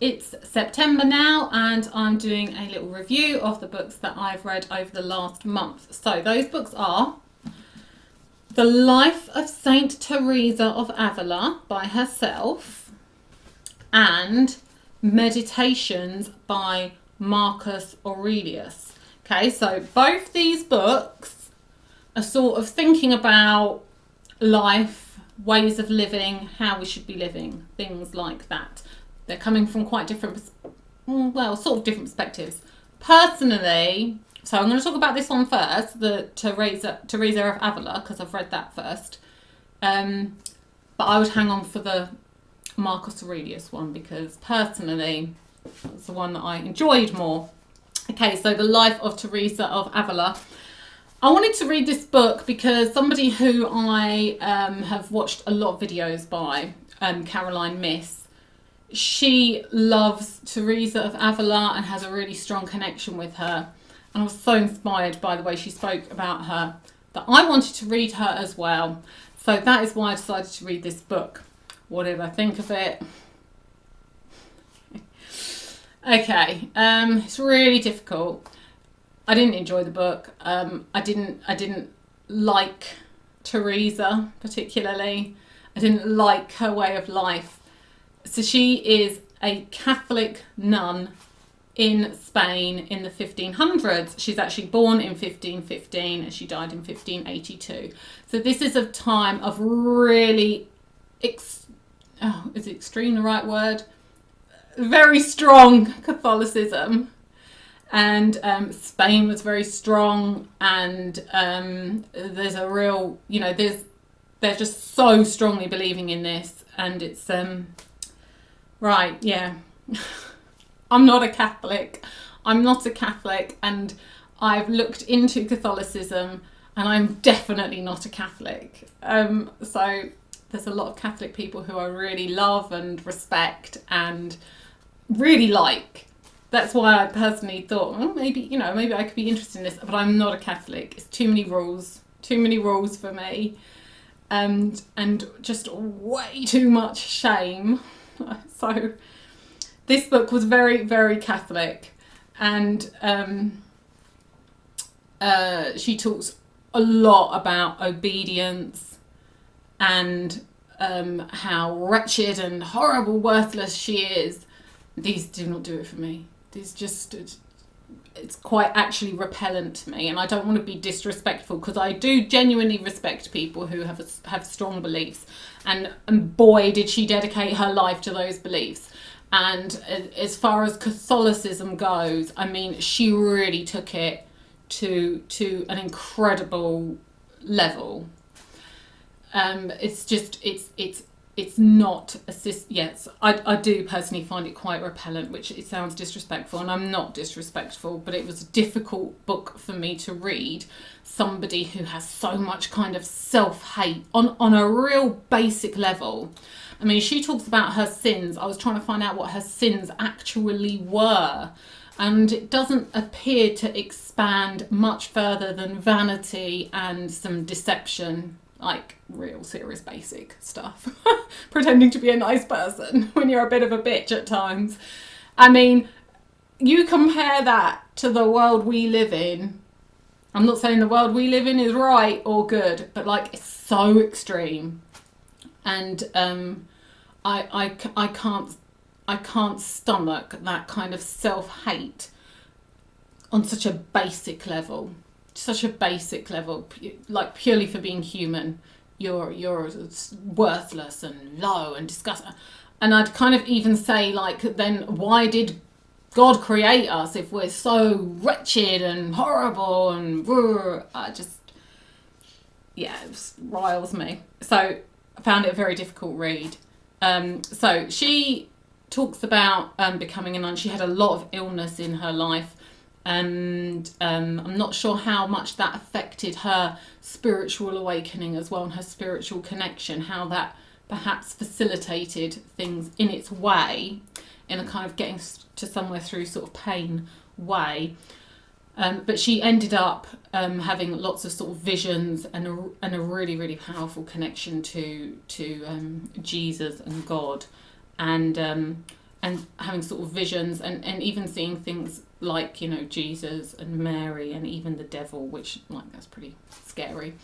It's September now, and I'm doing a little review of the books that I've read over the last month. So those books are The Life of Saint Teresa of Avila by herself and Meditations by Marcus Aurelius. Okay, so both these books are sort of thinking about life, ways of living, how we should be living, things like that. They're coming from quite different, sort of different perspectives. Personally, so I'm going to talk about this one first, the Teresa of Avila, because I've read that first. But I would hang on for the Marcus Aurelius one, because personally, that's the one that I enjoyed more. Okay, so The Life of Teresa of Avila. I wanted to read this book because somebody who I have watched a lot of videos by, Caroline Miss, she loves Teresa of Avila and has a really strong connection with her. And I was so inspired by the way she spoke about her that I wanted to read her as well. So that is why I decided to read this book. What did I think of it? Okay, it's really difficult. I didn't enjoy the book. I didn't like Teresa particularly. I didn't like her way of life. So she is a Catholic nun in Spain in the 1500s. She's actually born in 1515 and she died in 1582. So this is a time of really, is extreme the right word? Very strong Catholicism. And Spain was very strong, and there's a real, they're just so strongly believing in this, and it's right, yeah. I'm not a Catholic, and I've looked into Catholicism, and I'm definitely not a Catholic. So there's a lot of Catholic people who I really love and respect and really like. That's why I personally thought, maybe I could be interested in this, but I'm not a Catholic. It's too many rules for me, and just way too much shame. So this book was very, very Catholic, and she talks a lot about obedience and how wretched and horrible, worthless she is. These do not do it for me. It's quite actually repellent to me, and I don't want to be disrespectful because I do genuinely respect people who have strong beliefs, and boy did she dedicate her life to those beliefs. And as far as Catholicism goes, I mean, she really took it to an incredible level. It's not yes, I do personally find it quite repellent, which it sounds disrespectful, and I'm not disrespectful, but it was a difficult book for me to read. Somebody who has so much kind of self-hate on a real basic level. I mean, she talks about her sins. I was trying to find out what her sins actually were, and it doesn't appear to expand much further than vanity and some deception. Like real serious basic stuff. Pretending to be a nice person when you're a bit of a bitch at times. I mean, you compare that to the world we live in. I'm not saying the world we live in is right or good, but like it's so extreme. And I can't stomach that kind of self-hate on such a basic level. Like purely for being human, you're worthless and low and disgusting. And I'd kind of even say, like, then why did God create us if we're so wretched and horrible and it just riles me. So I found it a very difficult read. So she talks about becoming a nun. She had a lot of illness in her life. And I'm not sure how much that affected her spiritual awakening as well, and her spiritual connection, how that perhaps facilitated things in its way, in a kind of getting to somewhere through sort of pain way. But she ended up having lots of sort of visions and a really, really powerful connection to Jesus and God. And and having sort of visions, and even seeing things like, you know, Jesus and Mary and even the devil, which, like, that's pretty scary.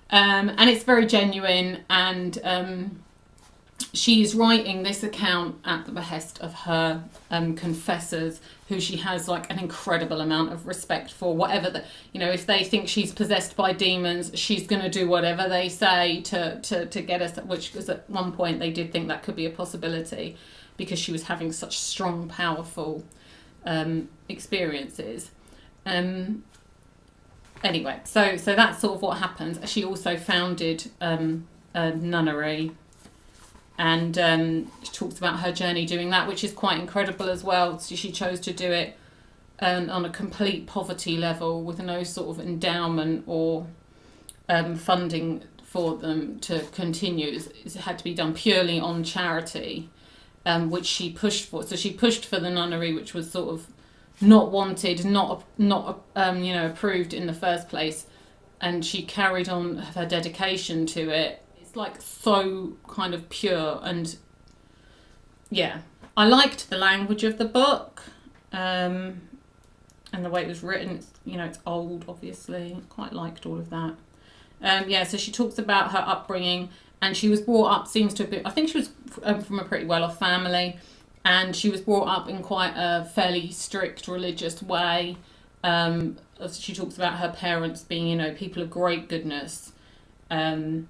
And it's very genuine, and she's writing this account at the behest of her confessors, who she has like an incredible amount of respect for. Whatever the, you know, if they think she's possessed by demons, she's going to do whatever they say to get us, which was at one point they did think that could be a possibility, because she was having such strong, powerful experiences. Anyway, so that's sort of what happens. She also founded a nunnery, and she talks about her journey doing that, which is quite incredible as well. So she chose to do it on a complete poverty level, with no sort of endowment or funding for them to continue. It had to be done purely on charity, which she pushed for. So she pushed for the nunnery, which was sort of not wanted, not approved in the first place, and she carried on her dedication to it. It's like so kind of pure, and yeah, I liked the language of the book, and the way it was written. It's old, obviously. Quite liked all of that. So she talks about her upbringing, and she was brought up, seems to have been, I think she was from a pretty well-off family, and she was brought up in quite a fairly strict religious way. She talks about her parents being, people of great goodness, and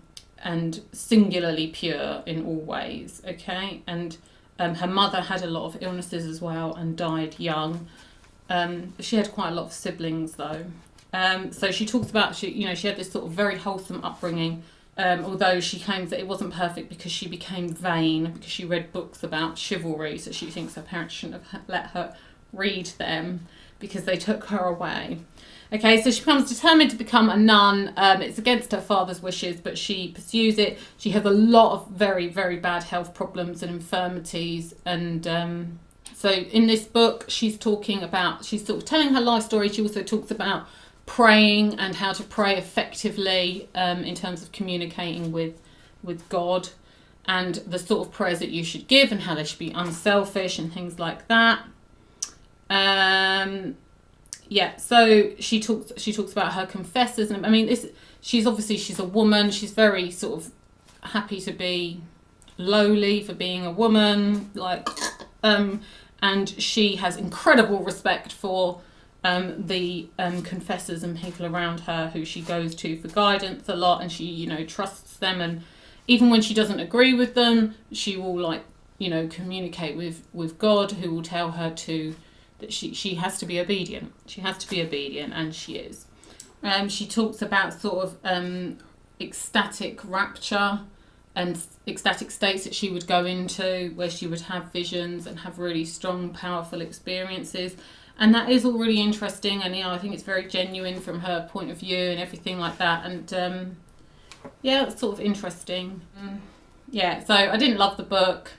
singularly pure in all ways, okay? And her mother had a lot of illnesses as well and died young. She had quite a lot of siblings though. So she talks about, she had this sort of very wholesome upbringing, although she claims that it wasn't perfect because she became vain, because she read books about chivalry, so she thinks her parents shouldn't have let her read them because they took her away. Okay, so she becomes determined to become a nun. It's against her father's wishes, but she pursues it. She has a lot of very, very bad health problems and infirmities. And so in this book, she's sort of telling her life story. She also talks about praying and how to pray effectively in terms of communicating with God, and the sort of prayers that you should give and how they should be unselfish and things like that. So she talks about her confessors, and I mean, she's a woman. She's very sort of happy to be lowly for being a woman, and she has incredible respect for the confessors and people around her who she goes to for guidance a lot, and she trusts them, and even when she doesn't agree with them, she will communicate with God, who will tell her that she has to be obedient. She has to be obedient, and she is. She talks about sort of ecstatic rapture and ecstatic states that she would go into, where she would have visions and have really strong, powerful experiences. And that is all really interesting, and I think it's very genuine from her point of view and everything like that. And it's sort of interesting. So I didn't love the book.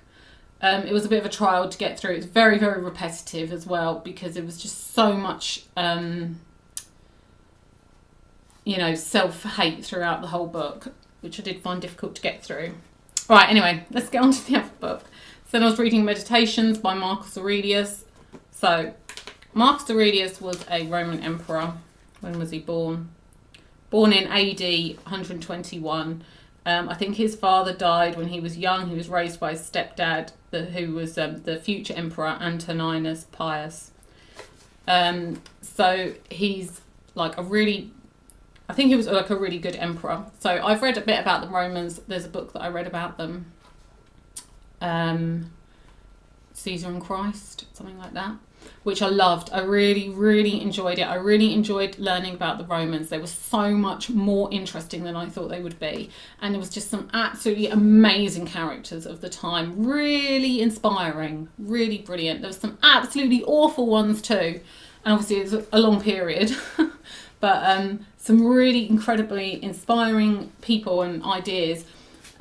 It was a bit of a trial to get through. It's very, very repetitive as well, because it was just so much, self-hate throughout the whole book, which I did find difficult to get through. Right, anyway, let's get on to the other book. So then I was reading Meditations by Marcus Aurelius. So Marcus Aurelius was a Roman emperor. When was he born? Born in AD 121. I think his father died when he was young. He was raised by his stepdad, who was the future emperor Antoninus Pius. So he's I think he was like a really good emperor. So I've read a bit about the Romans. There's a book that I read about them. Caesar and Christ, something like that, which I loved. I really, really enjoyed it. I really enjoyed learning about the Romans. They were so much more interesting than I thought they would be. And there was just some absolutely amazing characters of the time. Really inspiring, really brilliant. There was some absolutely awful ones too. And obviously it was a long period. But some really incredibly inspiring people and ideas.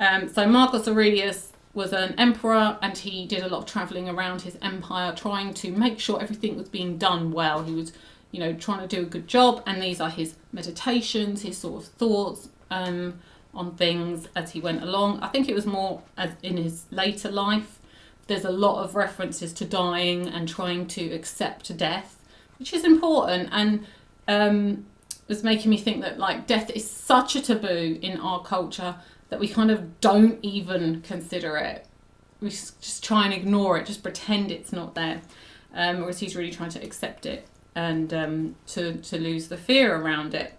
So Marcus Aurelius was an emperor, and he did a lot of travelling around his empire, trying to make sure everything was being done well. He was, trying to do a good job, and these are his meditations, his sort of thoughts on things as he went along. I think it was more as in his later life there's a lot of references to dying and trying to accept death, which is important, and was making me think that like death is such a taboo in our culture that we kind of don't even consider it. We just try and ignore it, just pretend it's not there. Whereas he's really trying to accept it and to lose the fear around it.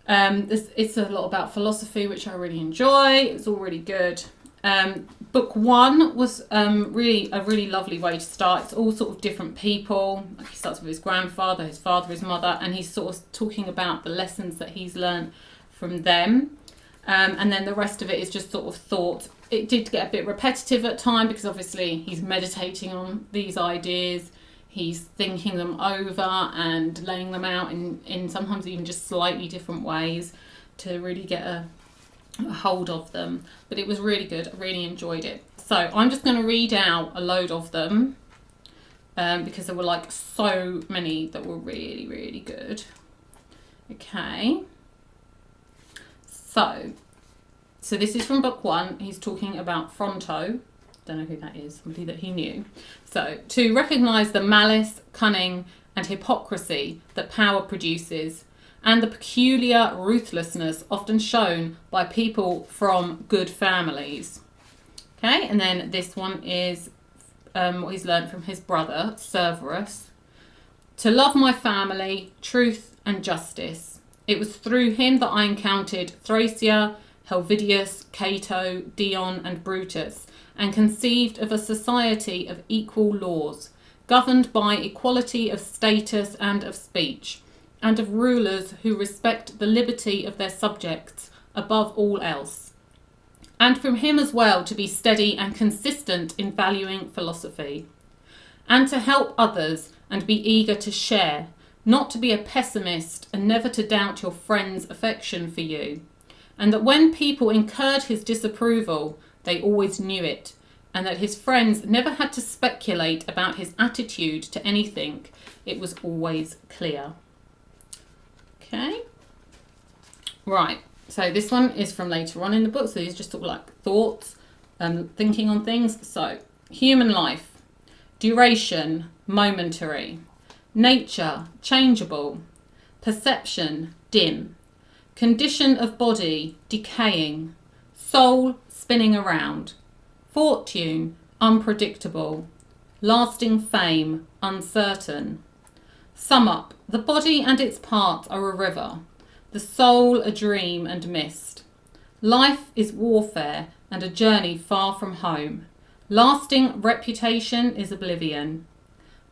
It's a lot about philosophy, which I really enjoy. It's all really good. Book one was really a really lovely way to start. It's all sort of different people. He starts with his grandfather, his father, his mother, and he's sort of talking about the lessons that he's learned from them. And then the rest of it is just sort of thought. It did get a bit repetitive at time because obviously he's meditating on these ideas. He's thinking them over and laying them out in sometimes even just slightly different ways to really get a hold of them. But it was really good. I really enjoyed it. So I'm just going to read out a load of them because there were like so many that were really, really good. Okay. So this is from book one. He's talking about Fronto. Don't know who that is, somebody that he knew. So, to recognise the malice, cunning and hypocrisy that power produces, and the peculiar ruthlessness often shown by people from good families. Okay, and then this one is what he's learned from his brother, Cerberus. To love my family, truth and justice. It was through him that I encountered Thracia, Helvidius, Cato, Dion and Brutus, and conceived of a society of equal laws, governed by equality of status and of speech, and of rulers who respect the liberty of their subjects above all else. And from him as well to be steady and consistent in valuing philosophy, and to help others and be eager to share, not to be a pessimist and never to doubt your friend's affection for you, and that when people incurred his disapproval, they always knew it, and that his friends never had to speculate about his attitude to anything. It was always clear. Okay. Right. So this one is from later on in the book. So these just sort of like thoughts, thinking on things. So human life, duration, momentary, nature, changeable, perception, dim, condition of body, decaying, soul, spinning around, fortune, unpredictable, lasting fame, uncertain. Sum up, the body and its parts are a river, the soul a dream and mist. Life is warfare and a journey far from home. Lasting reputation is oblivion.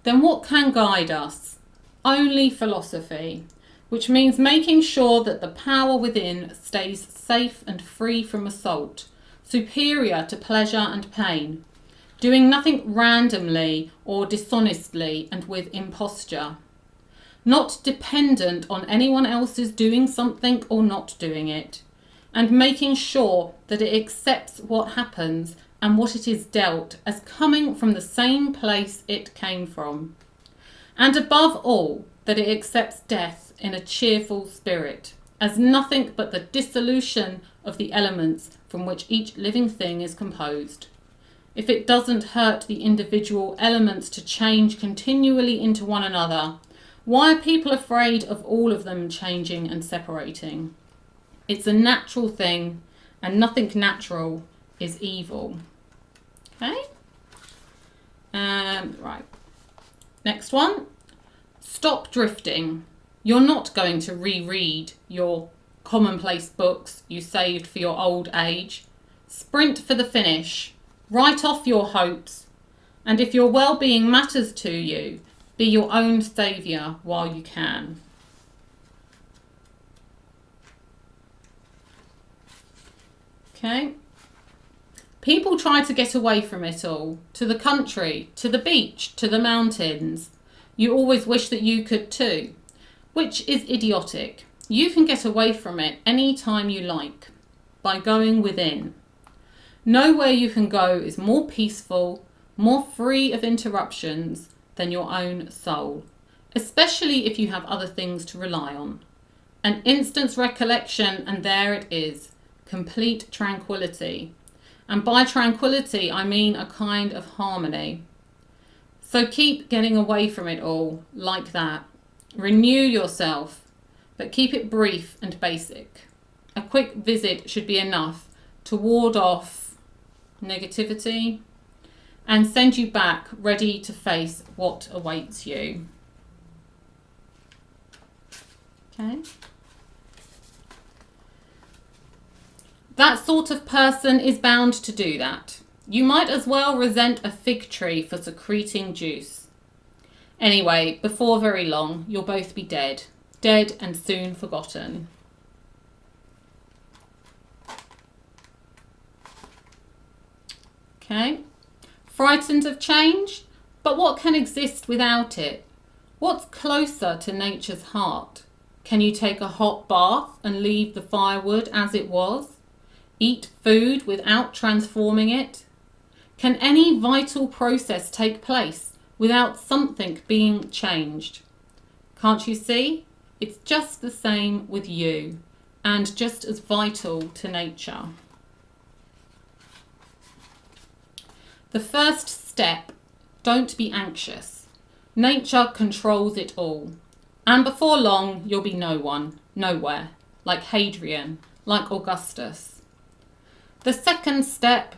Then what can guide us? Only philosophy, which means making sure that the power within stays safe and free from assault, superior to pleasure and pain, doing nothing randomly or dishonestly and with imposture, not dependent on anyone else's doing something or not doing it, and making sure that it accepts what happens and what it is dealt as coming from the same place it came from, and above all, that it accepts death in a cheerful spirit, as nothing but the dissolution of the elements from which each living thing is composed. If it doesn't hurt the individual elements to change continually into one another, why are people afraid of all of them changing and separating? It's a natural thing, and nothing natural is evil. Okay? Right. Next one. Stop drifting. You're not going to reread your commonplace books you saved for your old age. Sprint for the finish. Write off your hopes. And if your well-being matters to you, be your own saviour while you can. Okay. People try to get away from it all, to the country, to the beach, to the mountains. You always wish that you could too, which is idiotic. You can get away from it any time you like, by going within. Nowhere you can go is more peaceful, more free of interruptions than your own soul, especially if you have other things to rely on. An instant's recollection, and there it is, complete tranquility. And by tranquility, I mean a kind of harmony. So keep getting away from it all like that. Renew yourself, but keep it brief and basic. A quick visit should be enough to ward off negativity and send you back ready to face what awaits you. Okay. That sort of person is bound to do that. You might as well resent a fig tree for secreting juice. Anyway, before very long, you'll both be dead. Dead and soon forgotten. Okay. Frightened of change? But what can exist without it? What's closer to nature's heart? Can you take a hot bath and leave the firewood as it was? Eat food without transforming it? Can any vital process take place without something being changed? Can't you see? It's just the same with you, and just as vital to nature. The first step, don't be anxious. Nature controls it all. And before long, you'll be no one, nowhere, like Hadrian, like Augustus. The second step,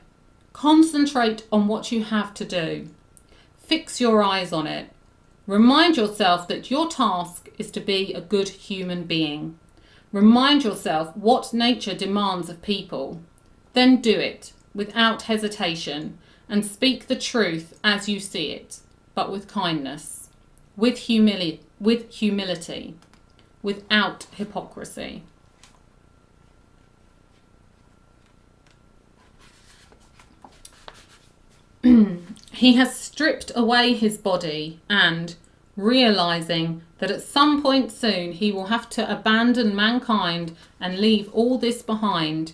concentrate on what you have to do. Fix your eyes on it. Remind yourself that your task is to be a good human being. Remind yourself what nature demands of people. Then do it without hesitation and speak the truth as you see it, but with kindness, with humility, without hypocrisy. He has stripped away his body and, realizing that at some point soon he will have to abandon mankind and leave all this behind,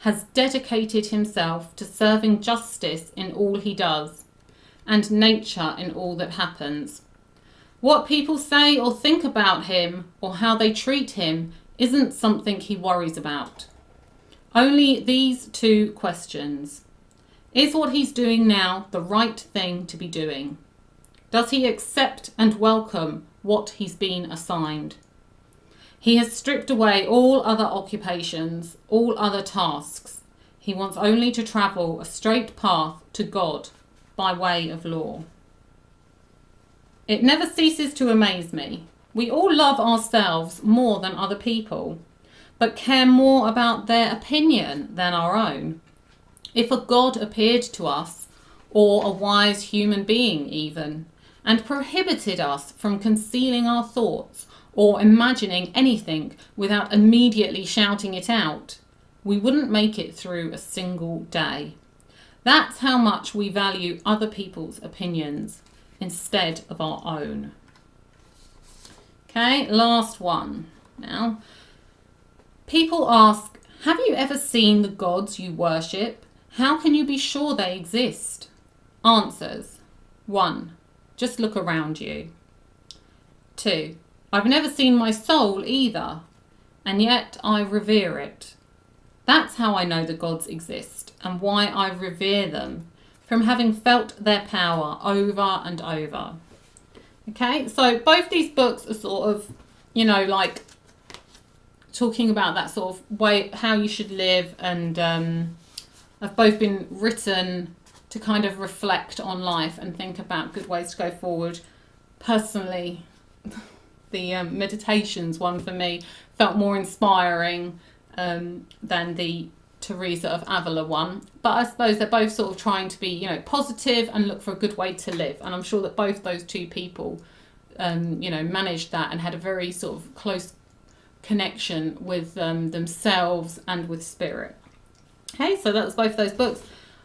has dedicated himself to serving justice in all he does and nature in all that happens. What people say or think about him or how they treat him isn't something he worries about. Only these two questions. Is what he's doing now the right thing to be doing? Does he accept and welcome what he's been assigned? He has stripped away all other occupations, all other tasks. He wants only to travel a straight path to God by way of law. It never ceases to amaze me. We all love ourselves more than other people, but care more about their opinion than our own. If a God appeared to us, or a wise human being even, and prohibited us from concealing our thoughts or imagining anything without immediately shouting it out, we wouldn't make it through a single day. That's how much we value other people's opinions instead of our own. Okay, last one now. People ask, have you ever seen the gods you worship? How can you be sure they exist? Answers. 1. Just look around you. 2. I've never seen my soul either, and yet I revere it. That's how I know the gods exist and why I revere them, from having felt their power over and over. Okay, so both these books are sort of, like talking about that sort of way, how you should live, and have both been written to kind of reflect on life and think about good ways to go forward. Personally, the meditations one for me felt more inspiring than the Teresa of Avila one. But I suppose they're both sort of trying to be, positive and look for a good way to live. And I'm sure that both those two people, managed that and had a very sort of close connection with themselves and with spirit. Okay, so that was both those books.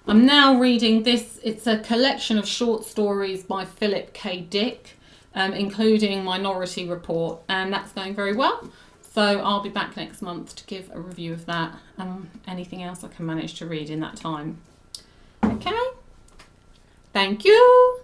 I'm now reading this. It's a collection of short stories by Philip K. Dick, including Minority Report, and that's going very well. So I'll be back next month to give a review of that and anything else I can manage to read in that time. Okay, thank you.